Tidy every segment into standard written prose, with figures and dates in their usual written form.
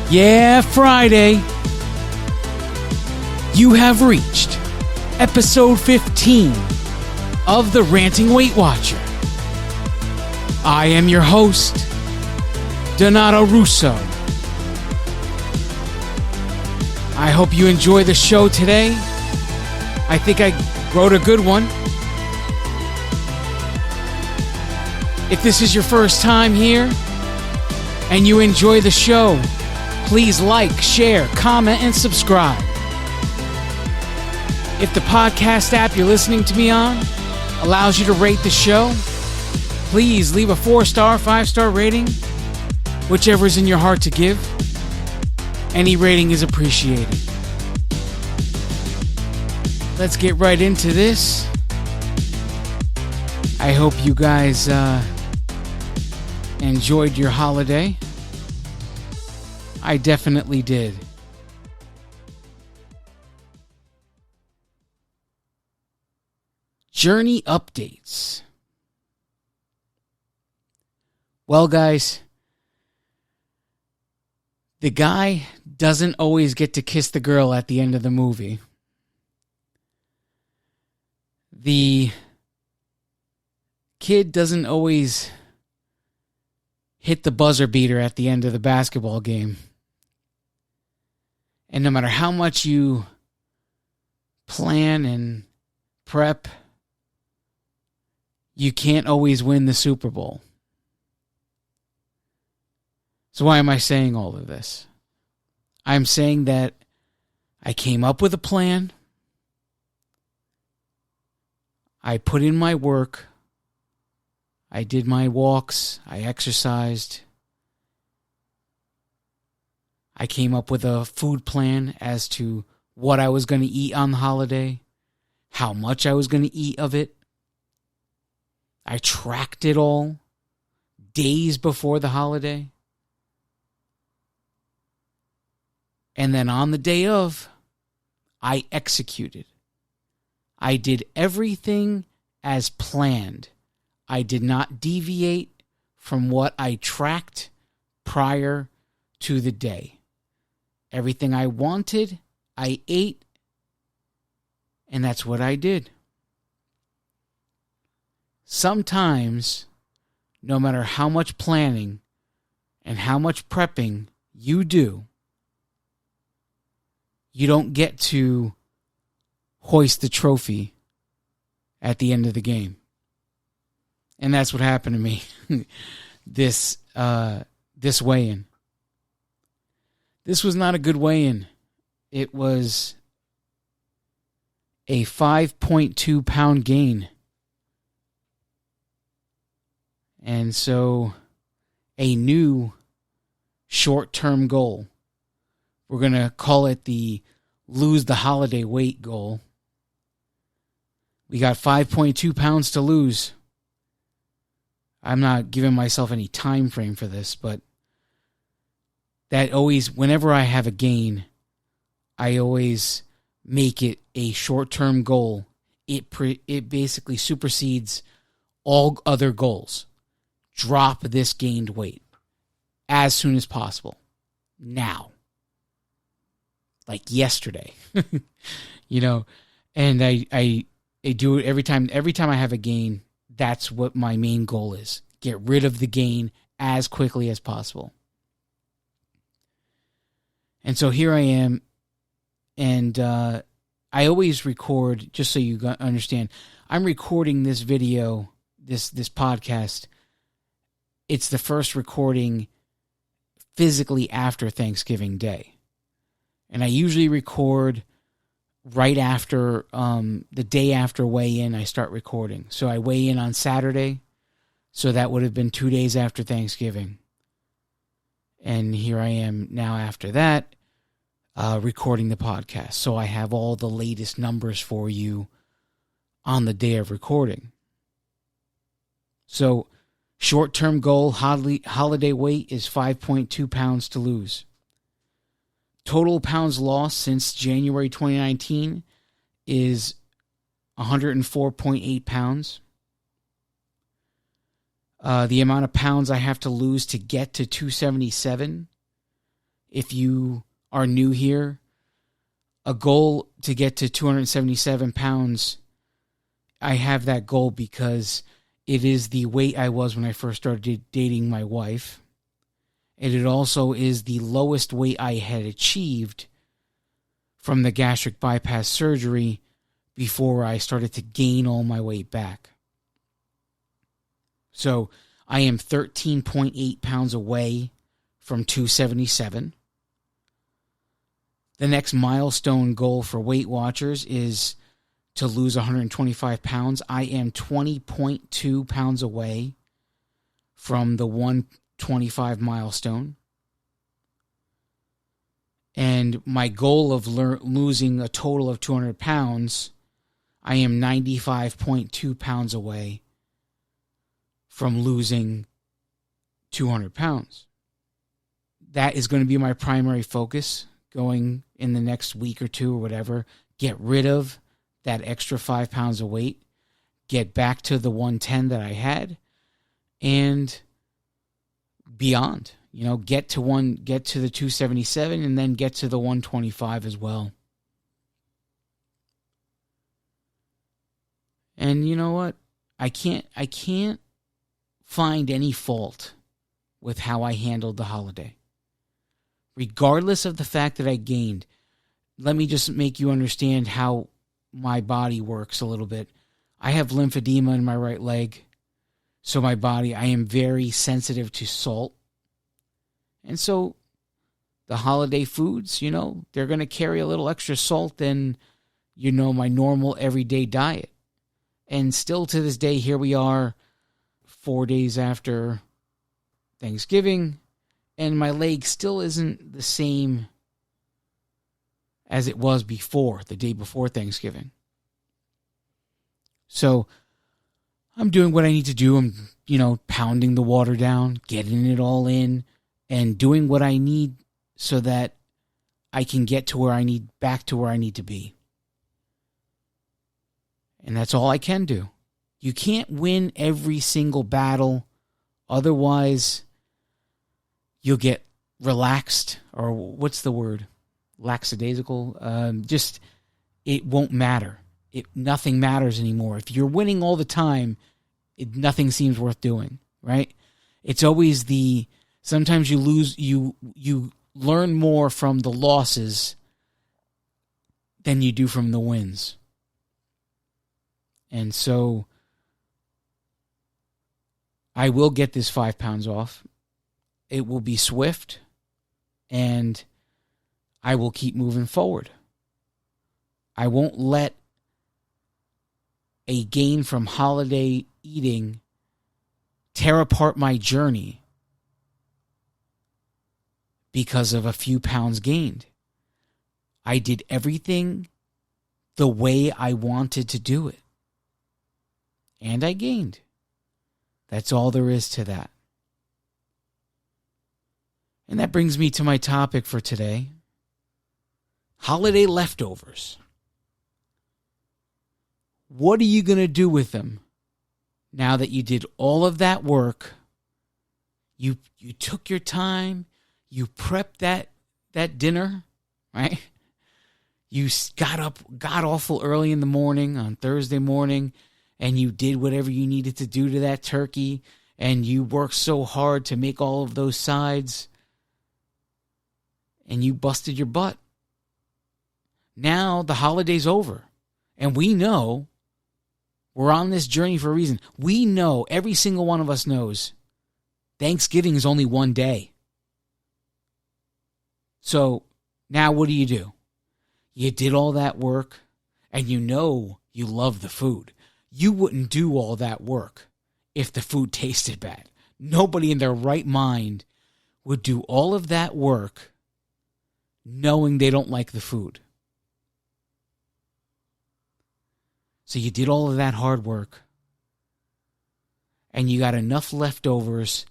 Yeah, Friday. You have reached episode 15 of the Ranting Weight Watcher. I am your host, Donato Russo. I hope you enjoy the show today. I think I wrote a good one. If this is your first time here and you enjoy the show, please like, share, comment, and subscribe. If the podcast app you're listening to me on allows you to rate the show, please leave a 4-star, 5-star rating, whichever is in your heart to give. Any rating is appreciated. Let's get right into this. I hope you guys enjoyed your holiday. I definitely did. Journey updates. Well, guys, the guy doesn't always get to kiss the girl at the end of the movie. The kid doesn't always hit the buzzer beater at the end of the basketball game. And no matter how much you plan and prep, you can't always win the Super Bowl. So why am I saying all of this? I'm saying that I came up with a plan. I put in my work. I did my walks. I exercised. I came up with a food plan as to what I was going to eat on the holiday, how much I was going to eat of it. I tracked it all days before the holiday. And then on the day of, I executed. I did everything as planned. I did not deviate from what I tracked prior to the day. Everything I wanted, I ate, and that's what I did. Sometimes, no matter how much planning and how much prepping you do, you don't get to hoist the trophy at the end of the game. And that's what happened to me this weigh-in. This was not a good weigh-in. It was a 5.2 pound gain. And so a new short-term goal. We're going to call it the lose the holiday weight goal. We got 5.2 pounds to lose. I'm not giving myself any time frame for this, but that always, whenever I have a gain, I always make it a short-term goal. It basically supersedes all other goals. Drop this gained weight as soon as possible. Now. Like yesterday. And I do it every time I have a gain. That's what my main goal is. Get rid of the gain as quickly as possible. And so here I am, and I always record, just so you understand, I'm recording this video, this podcast. It's the first recording physically after Thanksgiving Day. And I usually record right after, the day after weigh-in, I start recording. So I weigh in on Saturday, so that would have been 2 days after Thanksgiving. And here I am now after that, recording the podcast. So I have all the latest numbers for you on the day of recording. So short-term goal, holiday weight is 5.2 pounds to lose. Total pounds lost since January 2019 is 104.8 pounds. The amount of pounds I have to lose to get to 277 if you are new here, a goal to get to 277 pounds, I have that goal because it is the weight I was when I first started dating my wife. And it also is the lowest weight I had achieved from the gastric bypass surgery before I started to gain all my weight back. So I am 13.8 pounds away from 277. The next milestone goal for Weight Watchers is to lose 125 pounds. I am 20.2 pounds away from the 125 milestone. And my goal of losing a total of 200 pounds, I am 95.2 pounds away from losing 200 pounds. That is going to be my primary focus going in the next week or two or whatever. Get rid of that extra 5 pounds of weight, get back to the 110 that I had, and beyond. Get to the 277 and then get to the 125 as well. And you know what? I can't find any fault with how I handled the holiday. Regardless of the fact that I gained, let me just make you understand how my body works a little bit. I have lymphedema in my right leg, so I am very sensitive to salt. And so the holiday foods, they're going to carry a little extra salt than, my normal everyday diet. And still to this day, here we are 4 days after Thanksgiving, and my leg still isn't the same as it was before, the day before Thanksgiving. So I'm doing what I need to do. I'm, pounding the water down, getting it all in, and doing what I need so that I can get to back to where I need to be. And that's all I can do. You can't win every single battle. Otherwise, you'll get relaxed, or what's the word? Lackadaisical. It won't matter. Nothing matters anymore. If you're winning all the time, nothing seems worth doing, right? It's always sometimes you lose, you learn more from the losses than you do from the wins. And so I will get this 5 pounds off. It will be swift, and I will keep moving forward. I won't let a gain from holiday eating tear apart my journey because of a few pounds gained. I did everything the way I wanted to do it. And I gained. That's all there is to that. And that brings me to my topic for today. Holiday leftovers. What are you going to do with them now that you did all of that work? You took your time. You prepped that dinner, right? You got awful early in the morning on Thursday morning, and you did whatever you needed to do to that turkey, and you worked so hard to make all of those sides, and you busted your butt. Now the holiday's over, and we know we're on this journey for a reason. We know, every single one of us knows, Thanksgiving is only one day. So now what do? You did all that work, and you know you love the food. You wouldn't do all that work if the food tasted bad. Nobody in their right mind would do all of that work knowing they don't like the food. So you did all of that hard work, and you got enough leftovers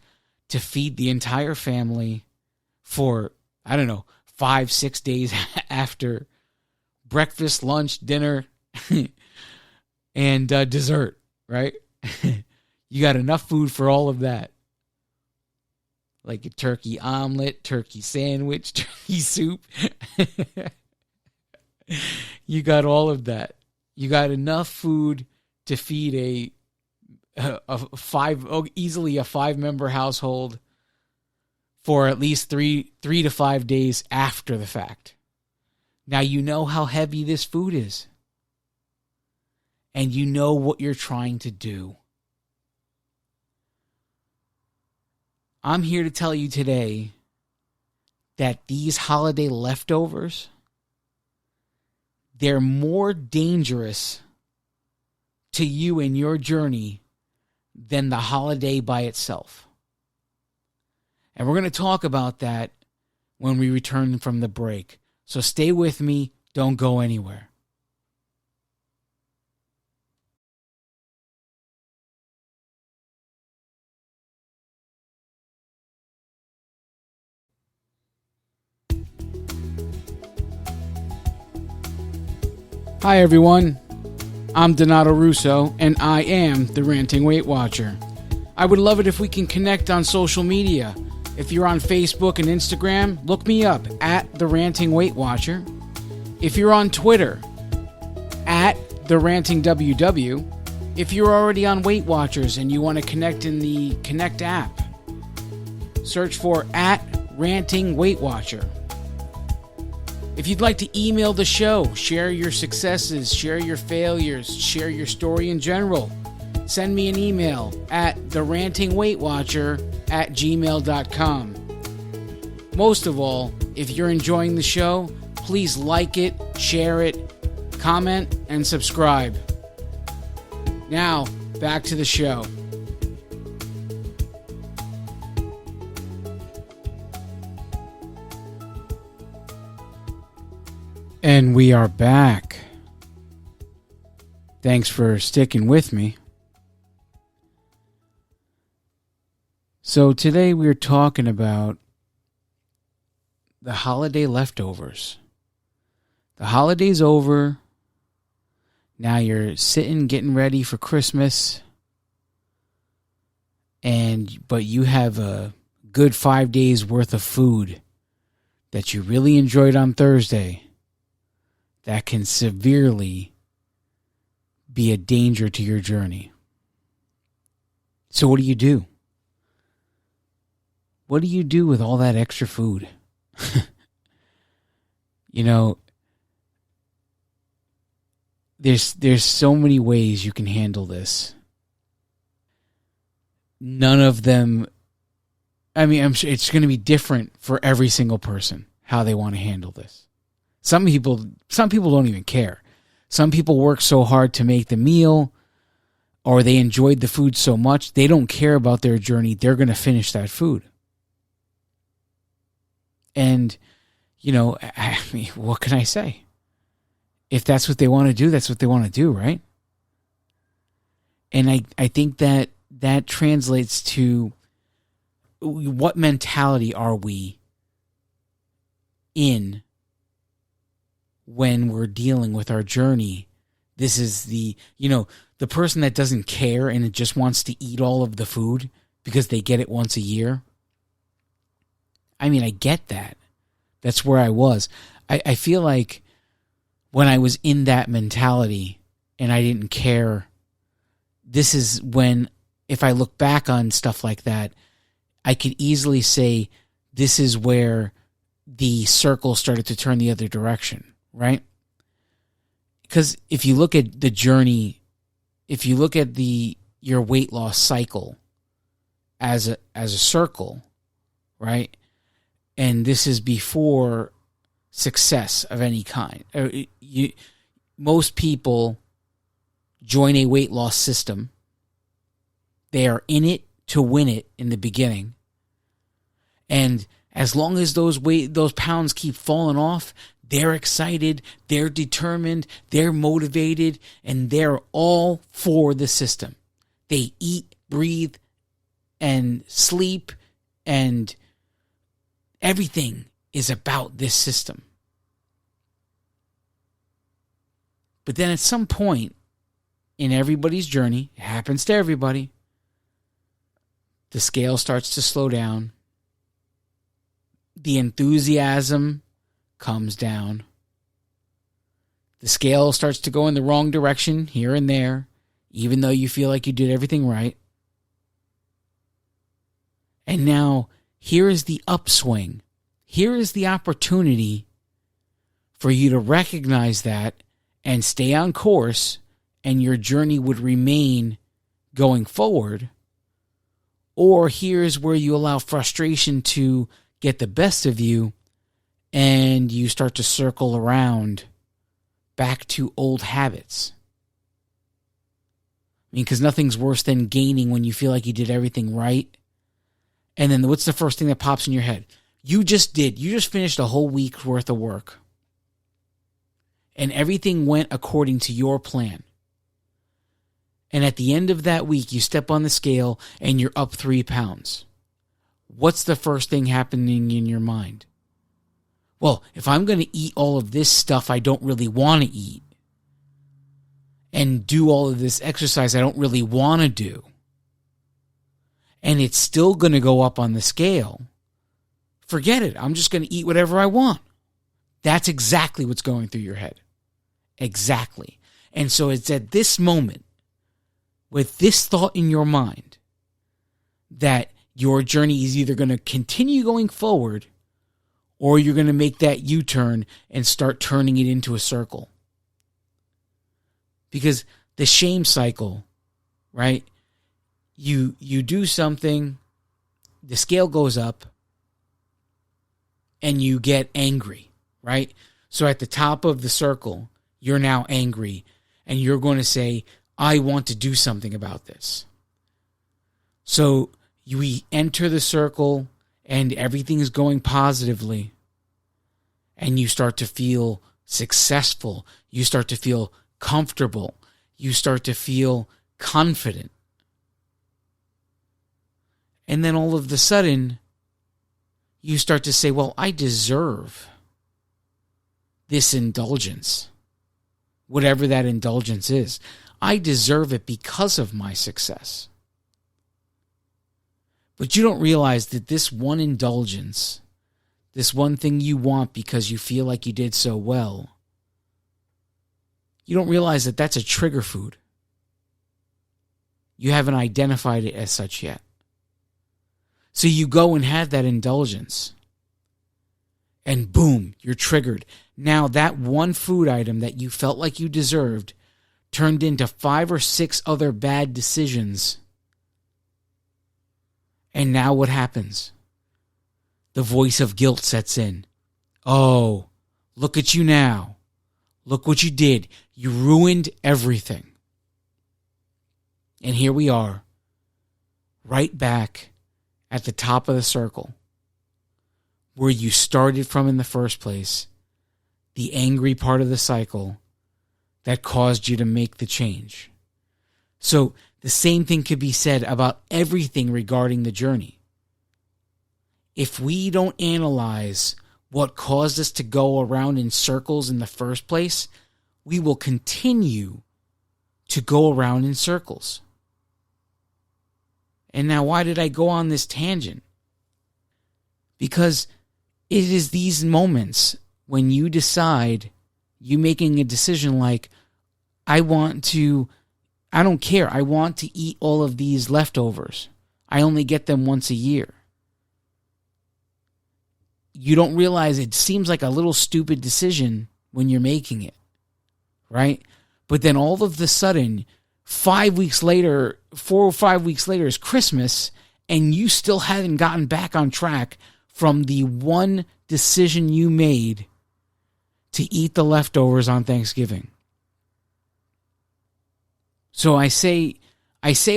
to feed the entire family for, 5-6 days after breakfast, lunch, dinner, and dessert, right? You got enough food for all of that. like a turkey omelet, turkey sandwich, turkey soup. You got all of that. You got enough food to feed easily a 5-member household for at least three to 5 days after the fact. Now you know how heavy this food is. And you know what you're trying to do. I'm here to tell you today that these holiday leftovers, they're more dangerous to you in your journey than the holiday by itself. And we're going to talk about that when we return from the break. So stay with me. Don't go anywhere. Hi everyone, I'm Donato Russo, and I am the Ranting Weight Watcher. I would love it if we can connect on social media. If you're on Facebook and Instagram, look me up at the Ranting Weight Watcher. If you're on Twitter, at the Ranting WW. If you're already on Weight Watchers and you want to connect in the Connect app, search for at Ranting Weight Watcher. If you'd like to email the show, share your successes, share your failures, share your story in general, send me an email at therantingweightwatcher@gmail.com. Most of all, if you're enjoying the show, please like it, share it, comment, and subscribe. Now, back to the show. And we are back. Thanks for sticking with me. So today we're talking about the holiday leftovers. The holiday's over. Now you're sitting, getting ready for Christmas. But you have a good 5 days worth of food that you really enjoyed on Thursday. That can severely be a danger to your journey. So what do you do? What do you do with all that extra food? There's so many ways you can handle this. None of them, I'm sure it's going to be different for every single person, how they want to handle this. Some people don't even care. Some people work so hard to make the meal, or they enjoyed the food so much, they don't care about their journey. They're going to finish that food. And, what can I say? If that's what they want to do, that's what they want to do, right? And I think that translates to what mentality are we in when we're dealing with our journey. This is the person that doesn't care and it just wants to eat all of the food because they get it once a year. I get that. That's where I was. I feel like when I was in that mentality and I didn't care, this is when, if I look back on stuff like that, I could easily say this is where the circle started to turn the other direction. Right? Because if you look at the journey, if you look at your weight loss cycle as a circle, right? And this is before success of any kind. Most people join a weight loss system. They are in it to win it in the beginning. And as long as those pounds keep falling off, they're excited, they're determined, they're motivated, and they're all for the system. They eat, breathe, and sleep, and everything is about this system. But then at some point in everybody's journey, it happens to everybody, the scale starts to slow down, the enthusiasm comes down. The scale starts to go in the wrong direction here and there, even though you feel like you did everything right. And now, here is the upswing. Here is the opportunity for you to recognize that and stay on course, and your journey would remain going forward. Or here's where you allow frustration to get the best of you, and you start to circle around back to old habits. I mean, because nothing's worse than gaining when you feel like you did everything right. And then what's the first thing that pops in your head? You just finished a whole week's worth of work. And everything went according to your plan. And at the end of that week, you step on the scale and you're up 3 pounds. What's the first thing happening in your mind? Well, if I'm going to eat all of this stuff I don't really want to eat, and do all of this exercise I don't really want to do, and it's still going to go up on the scale, forget it. I'm just going to eat whatever I want. That's exactly what's going through your head. Exactly. And so it's at this moment, with this thought in your mind, that your journey is either going to continue going forward, or you're going to make that U-turn and start turning it into a circle. Because the shame cycle, right? You do something, the scale goes up, and you get angry, right? So at the top of the circle, you're now angry, and you're going to say, I want to do something about this. So you enter the circle, and everything is going positively, and you start to feel successful. You start to feel comfortable. You start to feel confident. And then all of a sudden, you start to say, well, I deserve this indulgence. Whatever that indulgence is. I deserve it because of my success. But you don't realize that this one indulgence, this one thing you want because you feel like you did so well, you don't realize that that's a trigger food. You haven't identified it as such yet. So you go and have that indulgence. And boom, you're triggered. Now that one food item that you felt like you deserved turned into 5 or 6 other bad decisions. And now what happens? The voice of guilt sets in. Oh, look at you now. Look what you did. You ruined everything. And here we are, right back at the top of the circle, where you started from in the first place, the angry part of the cycle that caused you to make the change. So the same thing could be said about everything regarding the journey. If we don't analyze what caused us to go around in circles in the first place, we will continue to go around in circles. And now, why did I go on this tangent? Because it is these moments when you decide, you making a decision like, I don't care, I want to eat all of these leftovers. I only get them once a year. You don't realize it seems like a little stupid decision when you're making it, right? But then all of a sudden, 4 or 5 weeks later is Christmas, and you still haven't gotten back on track from the one decision you made to eat the leftovers on Thanksgiving. So I say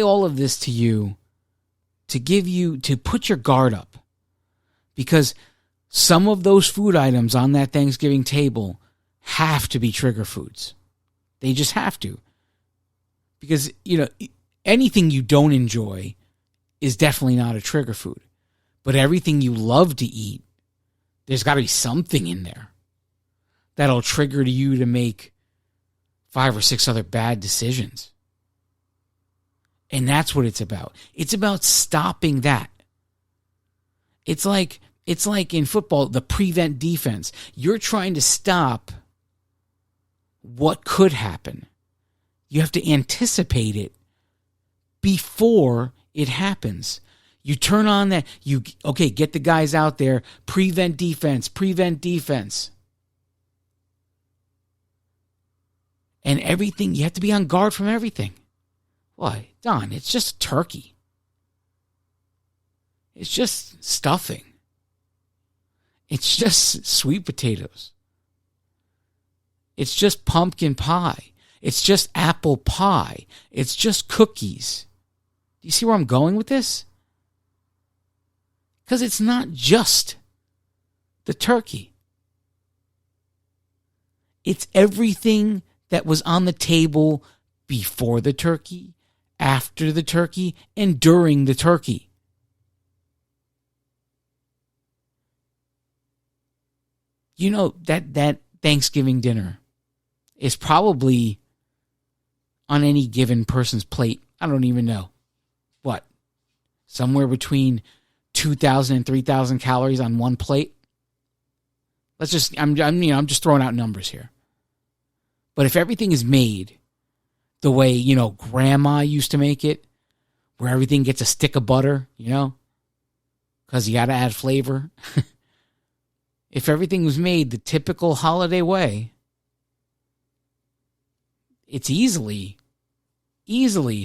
all of this to you to put your guard up, because some of those food items on that Thanksgiving table have to be trigger foods. They just have to. Because, anything you don't enjoy is definitely not a trigger food. But everything you love to eat, there's got to be something in there that'll trigger you to make 5 or 6 other bad decisions. And that's what it's about. It's about stopping that. It's like It's like in football, the prevent defense. You're trying to stop what could happen. You have to anticipate it before it happens. You turn on that, get the guys out there, prevent defense. And everything, you have to be on guard from everything. Why, Don, it's just turkey. It's just stuffing. It's just sweet potatoes. It's just pumpkin pie. It's just apple pie. It's just cookies. Do you see where I'm going with this? Because it's not just the turkey. It's everything that was on the table before the turkey, after the turkey, and during the turkey. You know, that Thanksgiving dinner is probably on any given person's plate, I don't even know, what, somewhere between 2,000 and 3,000 calories on one plate. I'm just throwing out numbers here. But if everything is made the way, Grandma used to make it, where everything gets a stick of butter, because you got to add flavor. If everything was made the typical holiday way, it's easily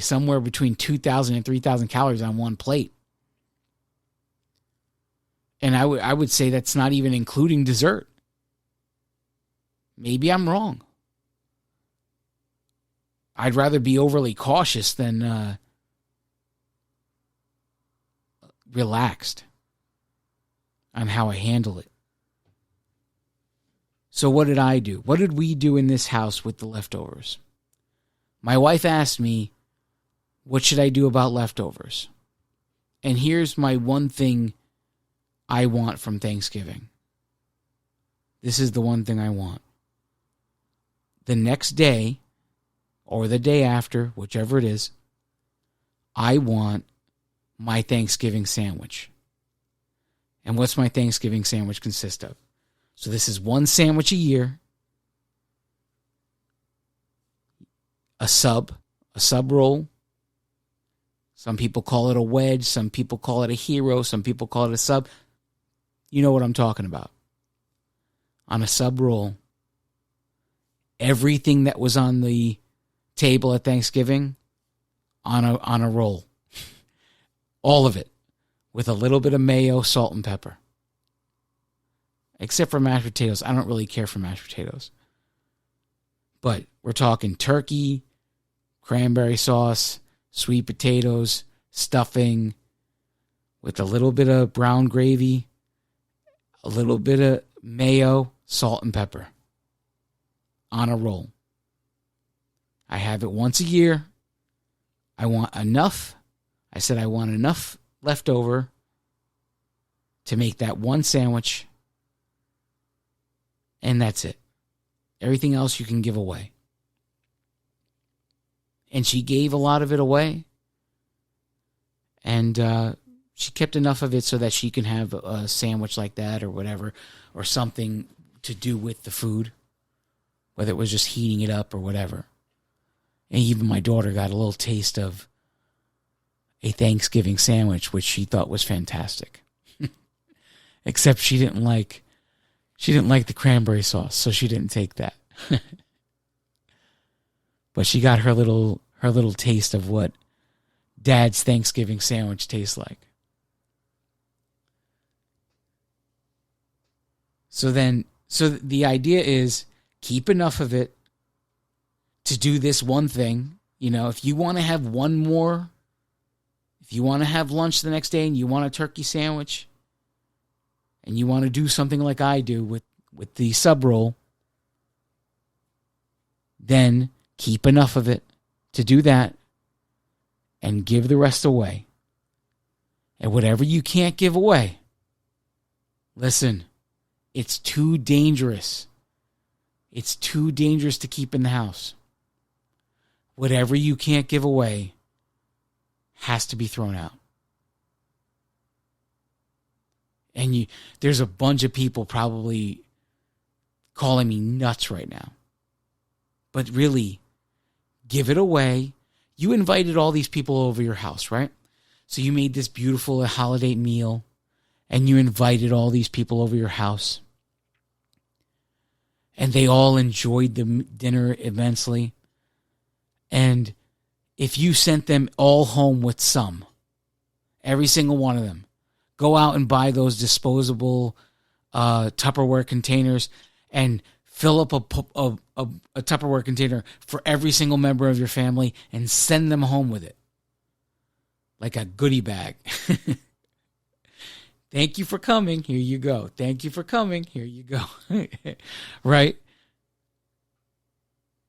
somewhere between 2,000 and 3,000 calories on one plate. And I would say that's not even including dessert. Maybe I'm wrong. I'd rather be overly cautious than relaxed on how I handle it. So what did I do? What did we do in this house with the leftovers? My wife asked me, what should I do about leftovers? And here's my one thing I want from Thanksgiving. This is the one thing I want. The next day, or the day after, whichever it is, I want my Thanksgiving sandwich. And what's my Thanksgiving sandwich consist of? So this is one sandwich a year, a sub roll. Some people call it a wedge. Some people call it a hero. Some people call it a sub. You know what I'm talking about. On a sub roll, everything that was on the table at Thanksgiving on a roll. All of it. With a little bit of mayo, salt, and pepper. Except for mashed potatoes. I don't really care for mashed potatoes. But we're talking turkey, cranberry sauce, sweet potatoes, stuffing, with a little bit of brown gravy, a little bit of mayo, salt, and pepper. On a roll. I have it once a year. I want enough. I said I want enough left over to make that one sandwich. And that's it. Everything else you can give away. And she gave a lot of it away. And she kept enough of it so that she can have a sandwich like that or whatever. Or something to do with the food. Whether it was just heating it up or whatever. And even my daughter got a little taste of a Thanksgiving sandwich, which she thought was fantastic. Except she didn't like the cranberry sauce, so she didn't take that. But she got her little taste of what Dad's Thanksgiving sandwich tastes like. So the idea is keep enough of it to do this one thing. If you want to have one more, if you want to have lunch the next day and you want a turkey sandwich, and you want to do something like I do with the sub roll, then keep enough of it to do that and give the rest away. And whatever you can't give away, listen, it's too dangerous. It's too dangerous to keep in the house. Whatever you can't give away has to be thrown out. And there's a bunch of people probably calling me nuts right now. But really, give it away. You invited all these people over your house, right? So you made this beautiful holiday meal, and you invited all these people over your house. And they all enjoyed the dinner immensely. And if you sent them all home with some, every single one of them, go out and buy those disposable Tupperware containers and fill up a Tupperware container for every single member of your family and send them home with it. Like a goodie bag. Thank you for coming. Here you go. Thank you for coming. Here you go. Right?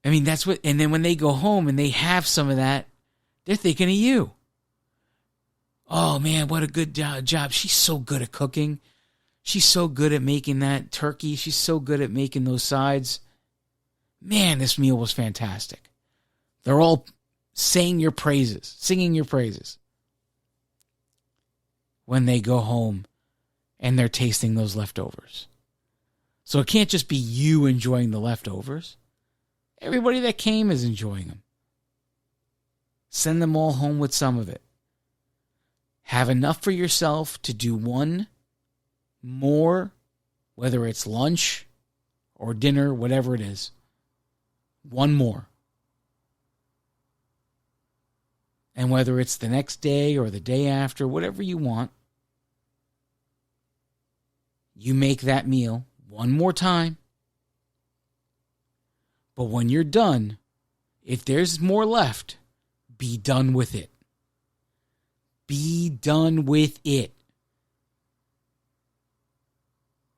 I mean, that's what, and then when they go home and they have some of that, they're thinking of you. Oh man, what a good job. She's so good at cooking. She's so good at making that turkey. She's so good at making those sides. Man, this meal was fantastic. They're all saying your praises, singing your praises. When they go home and they're tasting those leftovers. So it can't just be you enjoying the leftovers. Everybody that came is enjoying them. Send them all home with some of it. Have enough for yourself to do one more, whether it's lunch or dinner, whatever it is. One more. And whether it's the next day or the day after, whatever you want, you make that meal one more time. But when you're done, if there's more left, be done with it. Be done with it.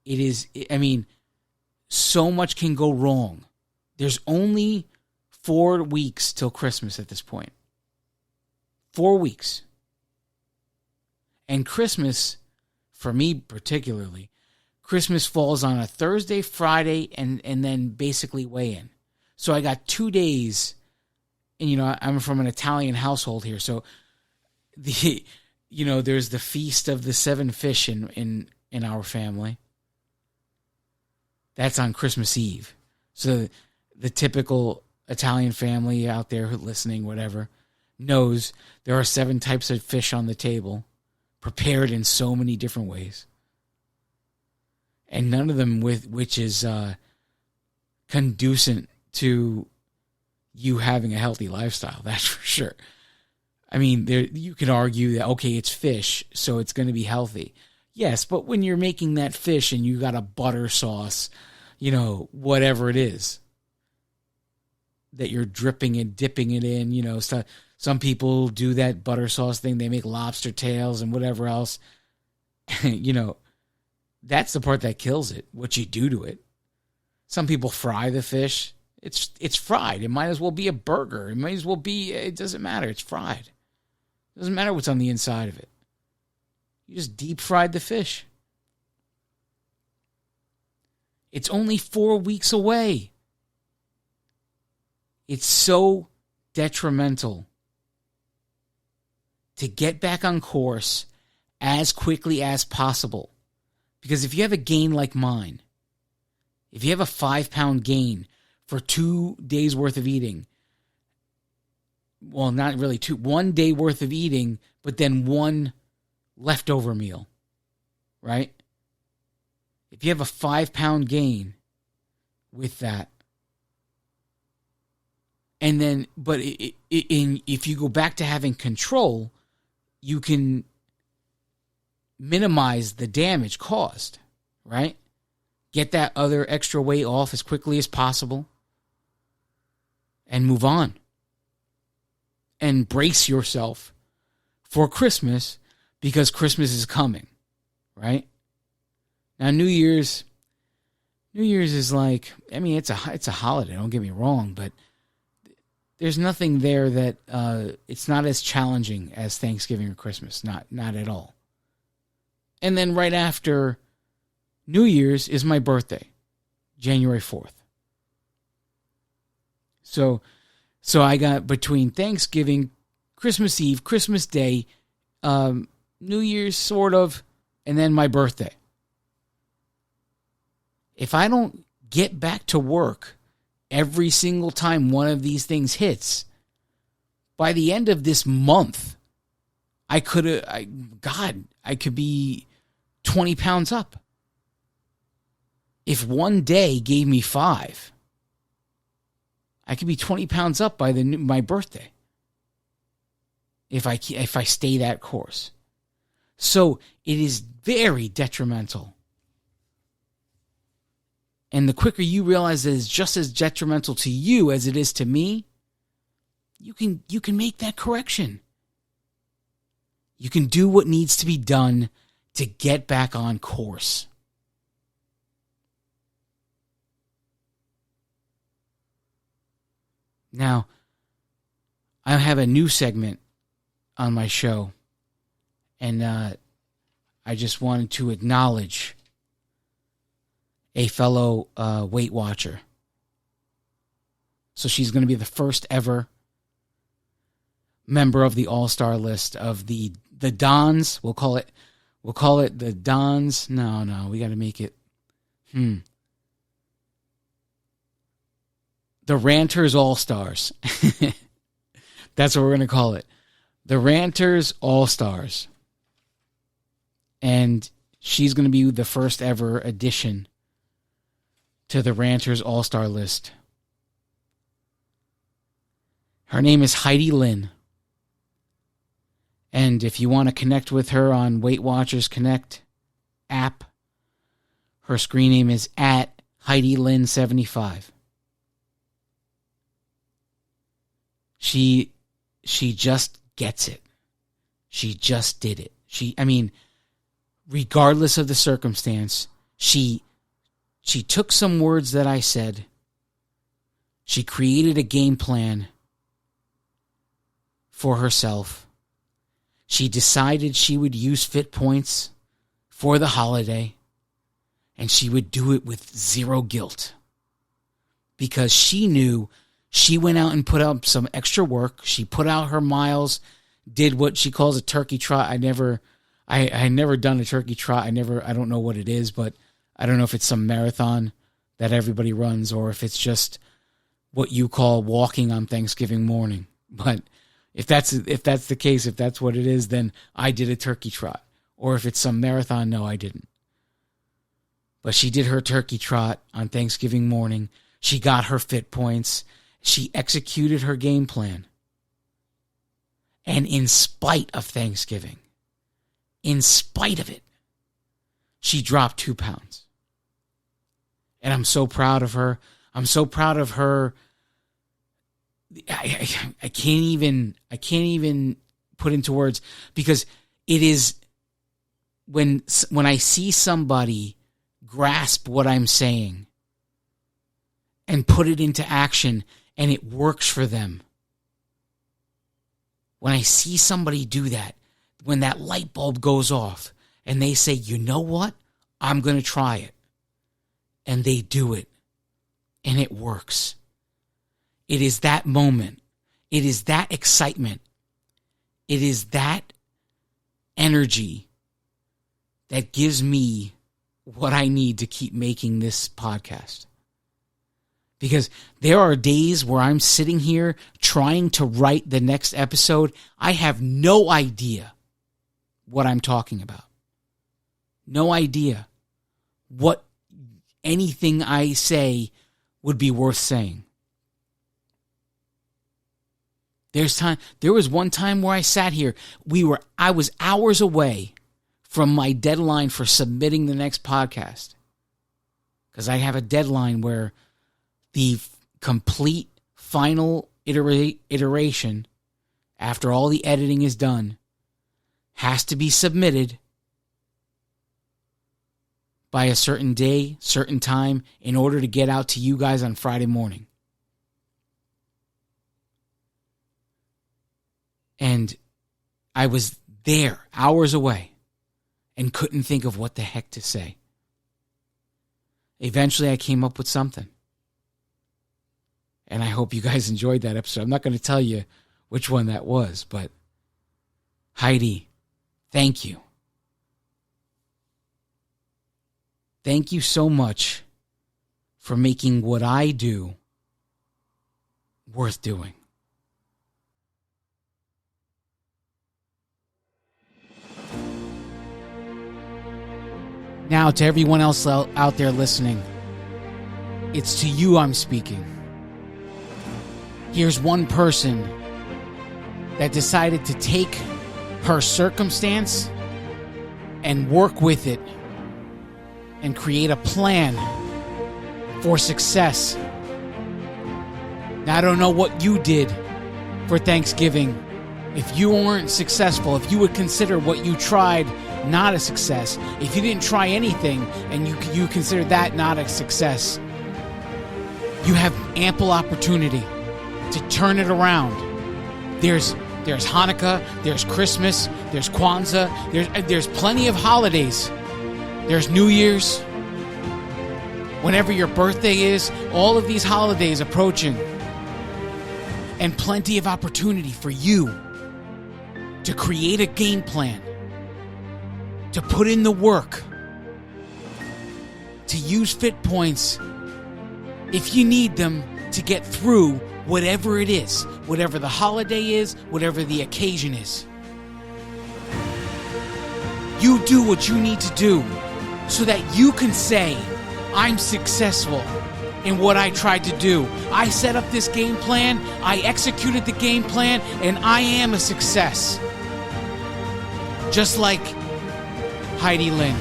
It is, I mean, so much can go wrong. There's only 4 weeks till Christmas at this point. 4 weeks. And Christmas, for me particularly, Christmas falls on a Thursday, Friday, and then basically weigh-in. So I got 2 days, and I'm from an Italian household here, so there's the feast of the 7 fish in our family. That's on Christmas Eve. So the typical Italian family out there who listening, whatever, knows there are 7 types of fish on the table, prepared in so many different ways. And none of them which is conducive to you having a healthy lifestyle, that's for sure. I mean, you could argue that, okay, it's fish, so it's going to be healthy. Yes, but when you're making that fish and you got a butter sauce, whatever it is, that you're dripping and dipping it in, so some people do that butter sauce thing. They make lobster tails and whatever else. That's the part that kills it, what you do to it. Some people fry the fish. It's fried. It might as well be a burger. It might as well be, it doesn't matter. It's fried. It doesn't matter what's on the inside of it. You just deep fried the fish. It's only 4 weeks away. It's so detrimental to get back on course as quickly as possible. Because if you have a gain like mine, if you have a 5-pound gain for 2 days worth of eating, well, not really 1 day worth of eating, but then 1 leftover meal, right? If you have a 5-pound gain with that, and then, but if you go back to having control, you can minimize the damage caused, right? Get that other extra weight off as quickly as possible and move on. And brace yourself for Christmas, because Christmas is coming, right? Now, New Year's is like, I mean, it's a holiday, don't get me wrong, but there's nothing there that it's not as challenging as Thanksgiving or Christmas, not at all. And then right after New Year's is my birthday, January 4th. So I got between Thanksgiving, Christmas Eve, Christmas Day, New Year's sort of, and then my birthday. If I don't get back to work every single time one of these things hits, by the end of this month, I could be 20 pounds up. If one day gave me 5, I could be 20 pounds up by my birthday. If I stay that course. So it is very detrimental. And the quicker you realize that it's just as detrimental to you as it is to me, you can make that correction. You can do what needs to be done to get back on course. Now, I have a new segment on my show, and I just wanted to acknowledge a fellow Weight Watcher. So she's going to be the first ever member of the All-Star list of the Dons. We'll call it the Dons. No, we got to make it. The Ranters All-Stars. That's what we're going to call it. The Ranters All-Stars. And she's going to be the first ever addition to the Ranters All-Star list. Her name is Heidi Lynn. And if you want to connect with her on Weight Watchers Connect app, her screen name is at Heidi Lynn 75. She just gets it. She just did it. Regardless of the circumstance, she took some words that I said. She created a game plan for herself. She decided she would use Fit Points for the holiday, and she would do it with zero guilt because she knew she went out and put up some extra work. She put out her miles, did what she calls a turkey trot. I never done a turkey trot. I don't know what it is, but I don't know if it's some marathon that everybody runs or if it's just what you call walking on Thanksgiving morning. But if that's the case, if that's what it is, then I did a turkey trot. Or if it's some marathon, no, I didn't. But she did her turkey trot on Thanksgiving morning. She got her Fit Points. She executed her game plan. And in spite of Thanksgiving, in spite of it, she dropped 2 pounds. And I'm so proud of her. I'm so proud of her. I can't even put into words, because it is when I see somebody grasp what I'm saying and put it into action and it works for them. When I see somebody do that, when that light bulb goes off and they say, you know what? I'm going to try it. And they do it. And it works. It is that moment. It is that excitement. It is that energy that gives me what I need to keep making this podcast. Because there are days where I'm sitting here trying to write the next episode. I have no idea what I'm talking about. No idea what anything I say would be worth saying. There was one time where I sat here. I was hours away from my deadline for submitting the next podcast. Because I have a deadline where the complete final iteration, after all the editing is done, has to be submitted by a certain day, certain time, in order to get out to you guys on Friday morning. And I was there, hours away, and couldn't think of what the heck to say. Eventually, I came up with something. And I hope you guys enjoyed that episode. I'm not going to tell you which one that was, but Heidi, thank you. Thank you so much for making what I do worth doing. Now, to everyone else out there listening, it's to you I'm speaking. Here's one person that decided to take her circumstance and work with it and create a plan for success. Now, I don't know what you did for Thanksgiving. If you weren't successful, if you would consider what you tried not a success, if you didn't try anything and you consider that not a success, you have ample opportunity to turn it around. There's Hanukkah, there's Christmas, there's Kwanzaa, there's plenty of holidays. There's New Year's. Whenever your birthday is, all of these holidays approaching. And plenty of opportunity for you to create a game plan, to put in the work, to use fit points if you need them to get through whatever it is, whatever the holiday is, whatever the occasion is. You do what you need to do so that you can say, I'm successful in what I tried to do. I set up this game plan, I executed the game plan, and I am a success. Just like Heidi Lynn.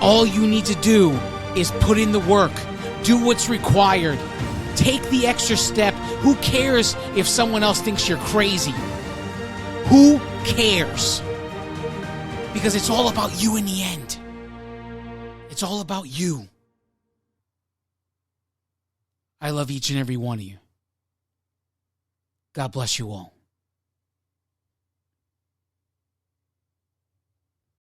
All you need to do is put in the work. Do what's required. Take the extra step. Who cares if someone else thinks you're crazy? Who cares? Because it's all about you in the end. It's all about you. I love each and every one of you. God bless you all.